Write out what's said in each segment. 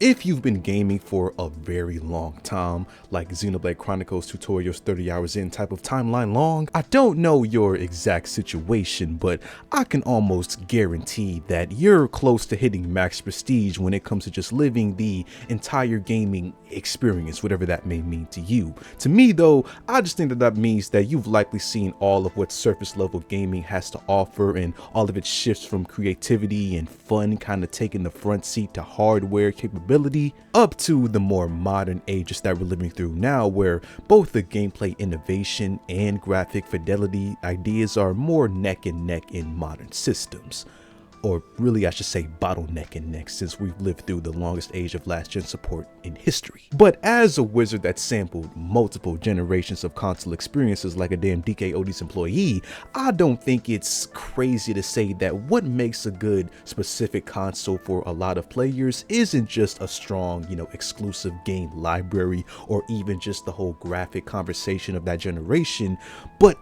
If you've been gaming for a very long time, like Xenoblade Chronicles tutorials 30 hours in type of timeline long, I don't know your exact situation, but I can almost guarantee that you're close to hitting max prestige when it comes to just living the entire gaming experience, whatever that may mean to you. To me though, I just think that means that you've likely seen all of what surface level gaming has to offer, and all of its shifts from creativity and fun kind of taking the front seat to hardware capability, up to the more modern ages that we're living through now, where both the gameplay innovation and graphic fidelity ideas are more neck and neck in modern systems. Or really, I should say bottleneck and neck, since we've lived through the longest age of last gen support in history. But as a wizard that sampled multiple generations of console experiences like a damn DK Odie's employee, I don't think it's crazy to say that what makes a good specific console for a lot of players isn't just a strong, exclusive game library, or even just the whole graphic conversation of that generation, but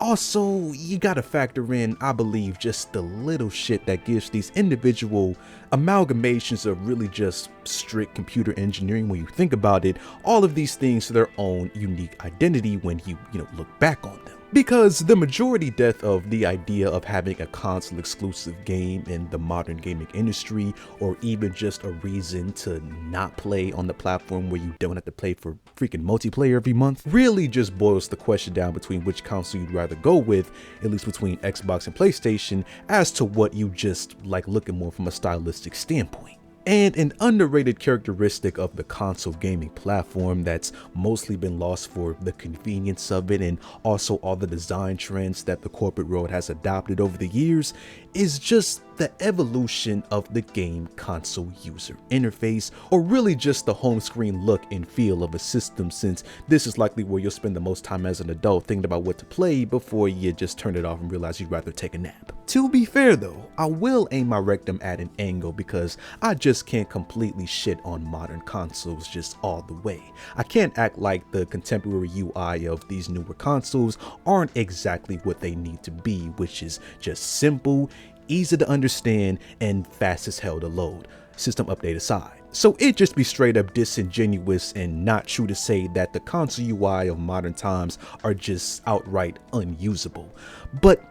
also, you gotta factor in, I believe, just the little shit that gives these individual amalgamations of really just strict computer engineering, when you think about it, all of these things to their own unique identity when you look back on them. Because the majority death of the idea of having a console exclusive game in the modern gaming industry, or even just a reason to not play on the platform where you don't have to play for freaking multiplayer every month, really just boils the question down between which console you'd rather go with, at least between Xbox and PlayStation, as to what you just like looking more from a stylistic standpoint. And an underrated characteristic of the console gaming platform that's mostly been lost for the convenience of it, and also all the design trends that the corporate world has adopted over the years, is just the evolution of the game console user interface, or really just the home screen look and feel of a system, since this is likely where you'll spend the most time as an adult thinking about what to play before you just turn it off and realize you'd rather take a nap. To be fair though, I will aim my rectum at an angle, because I just can't completely shit on modern consoles just all the way. I can't act like the contemporary UI of these newer consoles aren't exactly what they need to be, which is just simple, easy to understand, and fast as hell to load, system update aside. So it'd just be straight up disingenuous and not true to say that the console UI of modern times are just outright unusable. But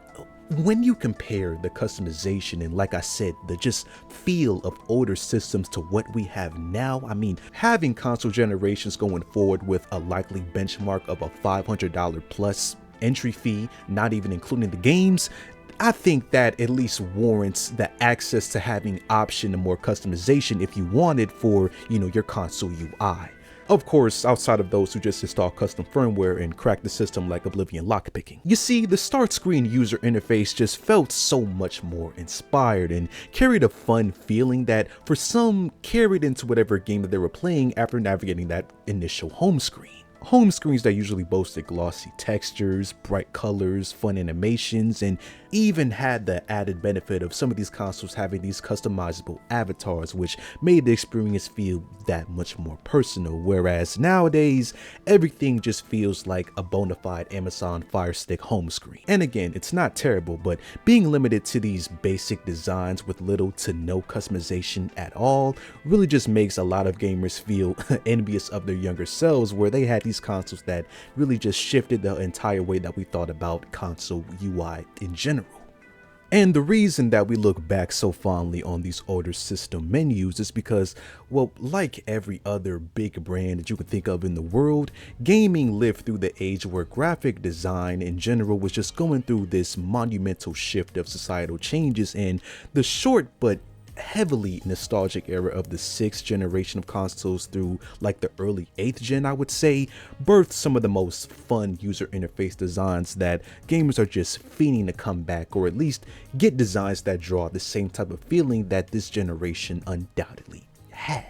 when you compare the customization and, like I said, the just feel of older systems to what we have now, I mean, having console generations going forward with a likely benchmark of a $500 plus entry fee, not even including the games, I think that at least warrants the access to having option and more customization if you wanted for, your console UI. Of course, outside of those who just install custom firmware and crack the system like Oblivion lockpicking. You see, the start screen user interface just felt so much more inspired and carried a fun feeling that for some carried into whatever game that they were playing after navigating that initial home screen. Home screens that usually boasted glossy textures, bright colors, fun animations, and even had the added benefit of some of these consoles having these customizable avatars, which made the experience feel that much more personal, whereas nowadays everything just feels like a bona fide Amazon Fire Stick home screen. And again, it's not terrible, but being limited to these basic designs with little to no customization at all really just makes a lot of gamers feel envious of their younger selves, where they had these consoles that really just shifted the entire way that we thought about console UI in general. And the reason that we look back so fondly on these older system menus is because, well, like every other big brand that you could think of in the world, gaming lived through the age where graphic design in general was just going through this monumental shift of societal changes, and the short but heavily nostalgic era of the 6th generation of consoles through like the early 8th gen, I would say, birthed some of the most fun user interface designs that gamers are just fiending to come back, or at least get designs that draw the same type of feeling that this generation undoubtedly had.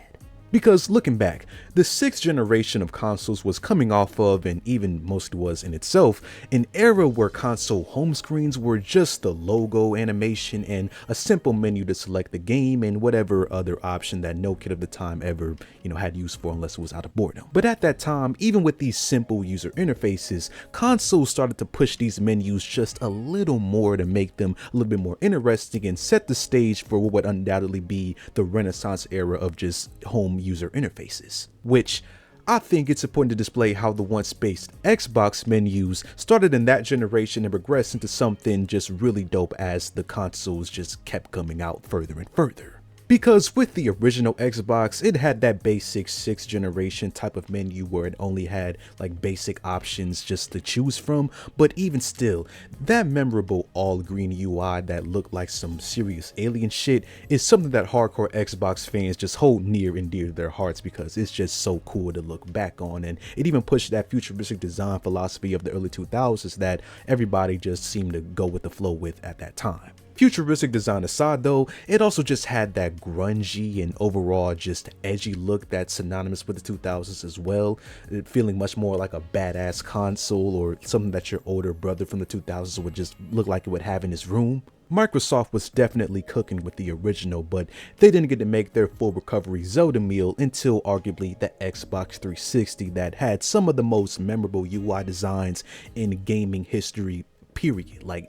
Because looking back, The 6th generation of consoles was coming off of, and even mostly was in itself, an era where console home screens were just the logo animation and a simple menu to select the game and whatever other option that no kid of the time ever, had use for unless it was out of boredom. But at that time, even with these simple user interfaces, consoles started to push these menus just a little more to make them a little bit more interesting and set the stage for what would undoubtedly be the Renaissance era of just home user interfaces. Which I think it's important to display how the once based Xbox menus started in that generation and progressed into something just really dope as the consoles just kept coming out further and further. Because with the original Xbox, it had that basic 6th generation type of menu where it only had like basic options just to choose from, but even still, that memorable all green UI that looked like some serious alien shit is something that hardcore Xbox fans just hold near and dear to their hearts because it's just so cool to look back on, and it even pushed that futuristic design philosophy of the early 2000s that everybody just seemed to go with the flow with at that time. Futuristic design aside though, it also just had that grungy and overall just edgy look that's synonymous with the 2000s as well, feeling much more like a badass console or something that your older brother from the 2000s would just look like it would have in his room. Microsoft was definitely cooking with the original, but they didn't get to make their full recovery Zelda meal until arguably the Xbox 360 that had some of the most memorable UI designs in gaming history, period, like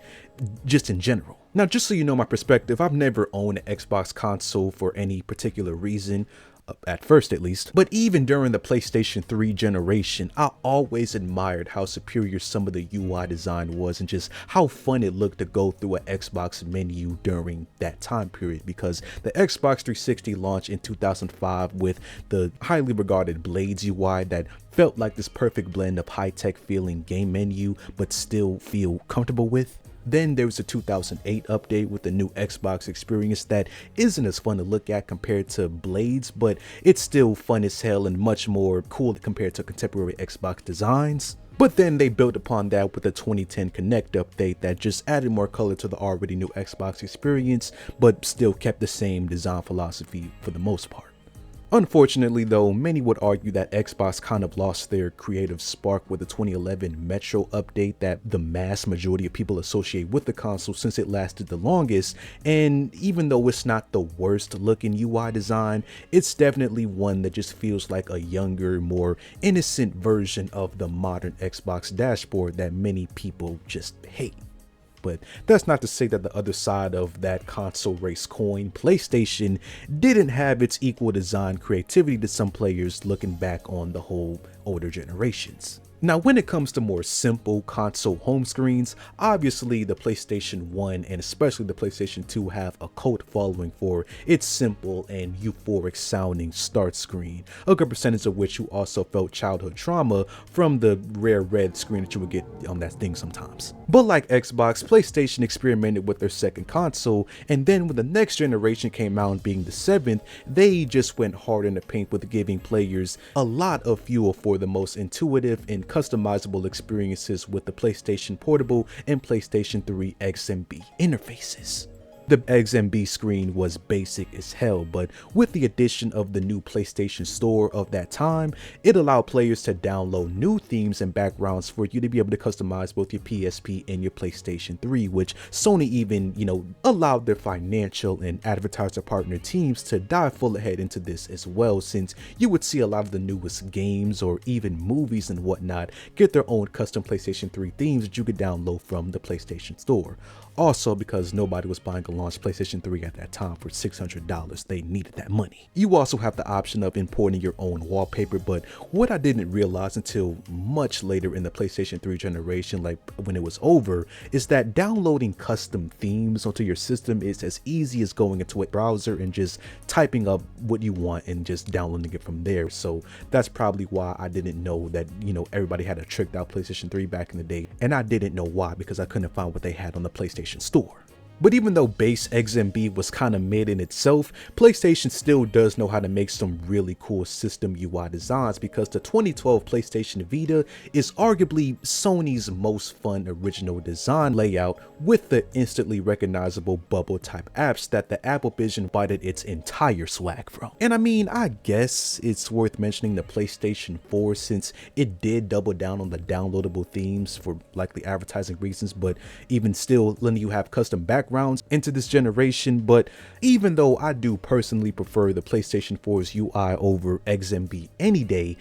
just in general. Now, just so you know my perspective, I've never owned an Xbox console for any particular reason, at first at least, but even during the PlayStation 3 generation, I always admired how superior some of the UI design was and just how fun it looked to go through an Xbox menu during that time period, because the Xbox 360 launched in 2005 with the highly regarded Blades UI that felt like this perfect blend of high-tech feeling game menu but still feel comfortable with. Then there was a 2008 update with the new Xbox experience that isn't as fun to look at compared to Blades, but it's still fun as hell and much more cool compared to contemporary Xbox designs. But then they built upon that with the 2010 Connect update that just added more color to the already new Xbox experience, but still kept the same design philosophy for the most part. Unfortunately though, many would argue that Xbox kind of lost their creative spark with the 2011 Metro update that the mass majority of people associate with the console since it lasted the longest, and even though it's not the worst looking UI design, it's definitely one that just feels like a younger, more innocent version of the modern Xbox dashboard that many people just hate. But that's not to say that the other side of that console race coin, PlayStation, didn't have its equal design creativity to some players looking back on the whole older generations. Now, when it comes to more simple console home screens, obviously the PlayStation 1 and especially the PlayStation 2 have a cult following for its simple and euphoric sounding start screen, a good percentage of which you also felt childhood trauma from the rare red screen that you would get on that thing sometimes. But like Xbox, PlayStation experimented with their second console, and then when the next generation came out, being the 7th, they just went hard in the paint with giving players a lot of fuel for the most intuitive and customizable experiences with the PlayStation Portable and PlayStation 3 XMB interfaces. The XMB screen was basic as hell, but with the addition of the new PlayStation Store of that time, it allowed players to download new themes and backgrounds for you to be able to customize both your PSP and your PlayStation 3, which Sony even, allowed their financial and advertiser partner teams to dive full ahead into this as well, since you would see a lot of the newest games or even movies and whatnot get their own custom PlayStation 3 themes that you could download from the PlayStation Store. Also, because nobody was buying a launch PlayStation 3 at that time for $600, they needed that money. You also have the option of importing your own wallpaper, but what I didn't realize until much later in the PlayStation 3 generation, like when it was over, is that downloading custom themes onto your system is as easy as going into a browser and just typing up what you want and just downloading it from there. So that's probably why I didn't know that, everybody had a tricked out PlayStation 3 back in the day, and I didn't know why because I couldn't find what they had on the PlayStation Store. But even though base XMB was kind of mid in itself, PlayStation still does know how to make some really cool system UI designs, because the 2012 PlayStation Vita is arguably Sony's most fun original design layout, with the instantly recognizable bubble type apps that the Apple Vision bited its entire swag from. And I mean, I guess it's worth mentioning the PlayStation 4, since it did double down on the downloadable themes for likely advertising reasons, but even still letting you have custom backgrounds into this generation. But even though I do personally prefer the PlayStation 4's UI over XMB any day,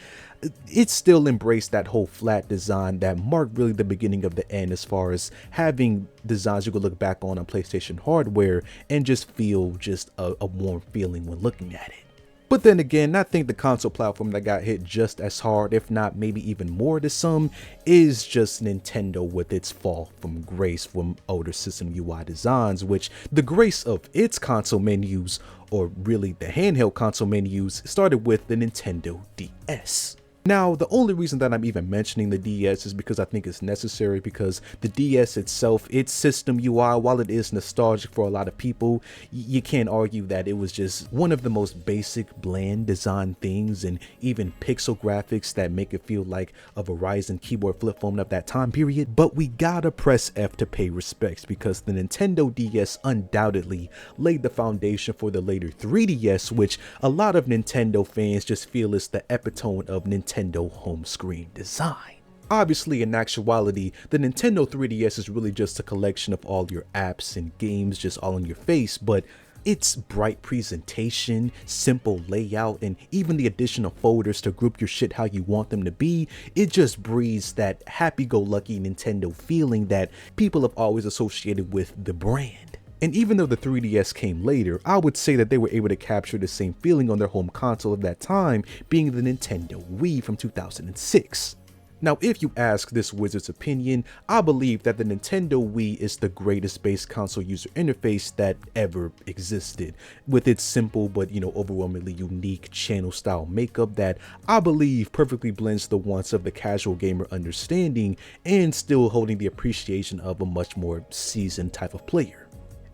it still embraced that whole flat design that marked really the beginning of the end, as far as having designs you could look back on PlayStation hardware and just feel just a warm feeling when looking at it. But then again, I think the console platform that got hit just as hard, if not maybe even more to some, is just Nintendo with its fall from grace from older system UI designs, which the grace of its console menus, or really the handheld console menus, started with the Nintendo DS. Now, the only reason that I'm even mentioning the DS is because I think it's necessary, because the DS itself, its system UI, while it is nostalgic for a lot of people, you can't argue that it was just one of the most basic, bland design things, and even pixel graphics that make it feel like a Verizon keyboard flip phone of that time period. But we gotta press F to pay respects, because the Nintendo DS undoubtedly laid the foundation for the later 3DS, which a lot of Nintendo fans just feel is the epitome of Nintendo home screen design. Obviously, in actuality, the Nintendo 3DS is really just a collection of all your apps and games just all in your face, but its bright presentation, simple layout, and even the addition of folders to group your shit how you want them to be, it just breathes that happy-go-lucky Nintendo feeling that people have always associated with the brand. And even though the 3DS came later, I would say that they were able to capture the same feeling on their home console of that time, being the Nintendo Wii from 2006. Now, if you ask this wizard's opinion, I believe that the Nintendo Wii is the greatest base console user interface that ever existed, with its simple but overwhelmingly unique channel style makeup that I believe perfectly blends the wants of the casual gamer understanding and still holding the appreciation of a much more seasoned type of player.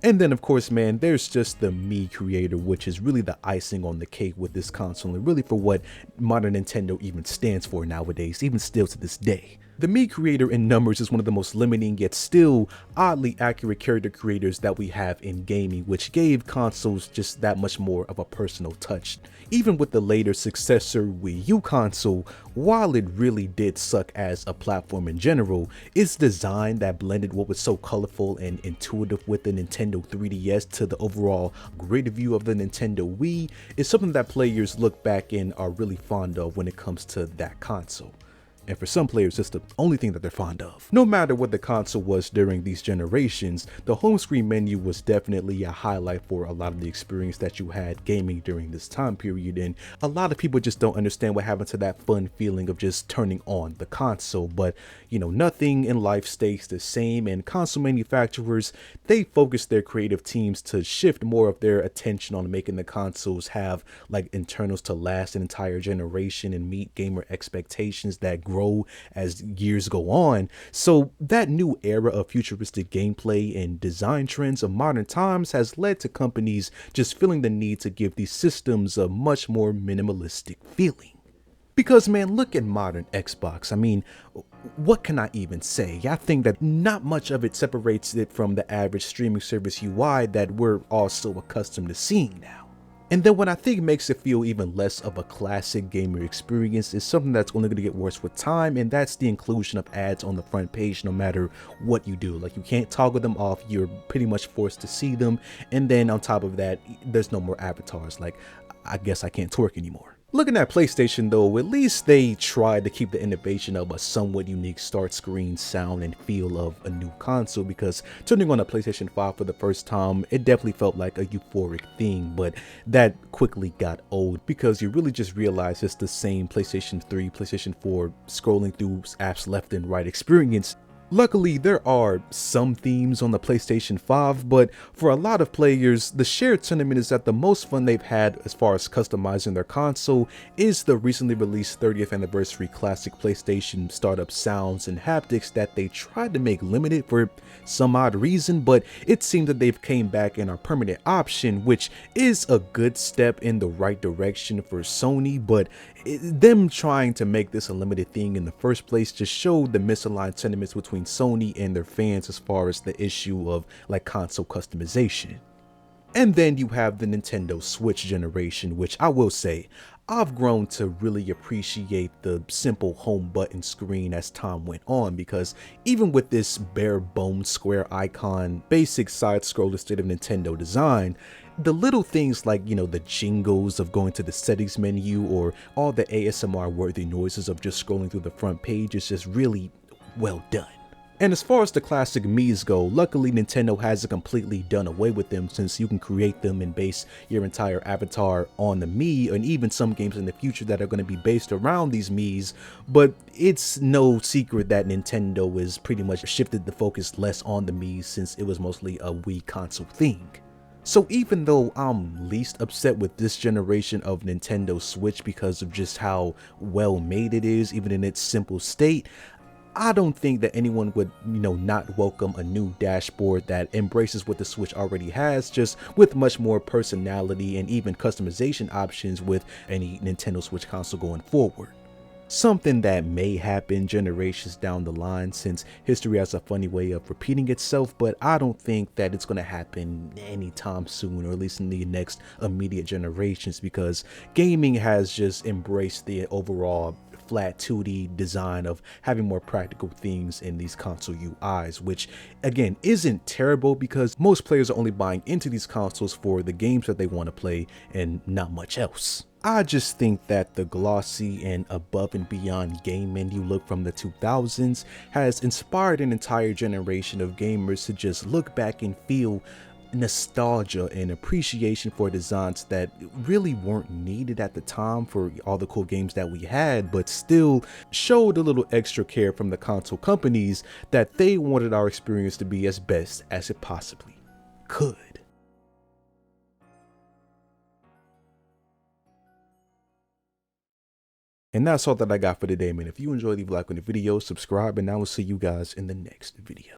And then of course, man, there's just the Mii creator, which is really the icing on the cake with this console, and really for what modern Nintendo even stands for nowadays, even still to this day. The Mii creator in numbers is one of the most limiting yet still oddly accurate character creators that we have in gaming, which gave consoles just that much more of a personal touch. Even with the later successor Wii U console, while it really did suck as a platform in general, its design that blended what was so colorful and intuitive with the Nintendo 3DS to the overall grid view of the Nintendo Wii is something that players look back and are really fond of when it comes to that console. And for some players, it's the only thing that they're fond of. No matter what the console was during these generations, the home screen menu was definitely a highlight for a lot of the experience that you had gaming during this time period, and a lot of people just don't understand what happened to that fun feeling of just turning on the console. But nothing in life stays the same, and console manufacturers, they focus their creative teams to shift more of their attention on making the consoles have like internals to last an entire generation and meet gamer expectations that grow as years go on. So that new era of futuristic gameplay and design trends of modern times has led to companies just feeling the need to give these systems a much more minimalistic feeling. Because man, look at modern Xbox. I mean, what can I even say? I think that not much of it separates it from the average streaming service UI that we're all so accustomed to seeing now. And then what I think makes it feel even less of a classic gamer experience is something that's only going to get worse with time, and that's the inclusion of ads on the front page no matter what you do. Like, you can't toggle them off, you're pretty much forced to see them, and then on top of that, there's no more avatars. Like, I guess I can't twerk anymore. Looking at PlayStation though, at least they tried to keep the innovation of a somewhat unique start screen sound and feel of a new console, because turning on a PlayStation 5 for the first time, it definitely felt like a euphoric thing, but that quickly got old because you really just realize it's the same PlayStation 3, PlayStation 4 scrolling through apps left and right experience. Luckily, there are some themes on the PlayStation 5, but for a lot of players, the shared sentiment is that the most fun they've had as far as customizing their console is the recently released 30th anniversary classic PlayStation startup sounds and haptics that they tried to make limited for some odd reason, but it seems that they've came back in our permanent option, which is a good step in the right direction for Sony, but them trying to make this a limited thing in the first place just showed the misaligned sentiments between Sony and their fans as far as the issue of like console customization. And then you have the Nintendo Switch generation, which I will say, I've grown to really appreciate the simple home button screen as time went on, because even with this bare bones square icon, basic side scroller state of Nintendo design, the little things like, the jingles of going to the settings menu or all the ASMR worthy noises of just scrolling through the front page is just really well done. And as far as the classic Mii's go, luckily Nintendo hasn't completely done away with them, since you can create them and base your entire avatar on the Mii, and even some games in the future that are going to be based around these Mii's. But it's no secret that Nintendo has pretty much shifted the focus less on the Mii, since it was mostly a Wii console thing. So even though I'm least upset with this generation of Nintendo Switch because of just how well made it is, even in its simple state, I don't think that anyone would, not welcome a new dashboard that embraces what the Switch already has, just with much more personality and even customization options with any Nintendo Switch console going forward. Something that may happen generations down the line, since history has a funny way of repeating itself, but I don't think that it's going to happen anytime soon, or at least in the next immediate generations, because gaming has just embraced the overall flat 2D design of having more practical things in these console UIs, which again isn't terrible because most players are only buying into these consoles for the games that they want to play and not much else. I just think that the glossy and above and beyond game menu look from the 2000s has inspired an entire generation of gamers to just look back and feel nostalgia and appreciation for designs that really weren't needed at the time for all the cool games that we had, but still showed a little extra care from the console companies that they wanted our experience to be as best as it possibly could. And that's all that I got for today, man. If you enjoyed, leave a like on the video, subscribe, and I will see you guys in the next video.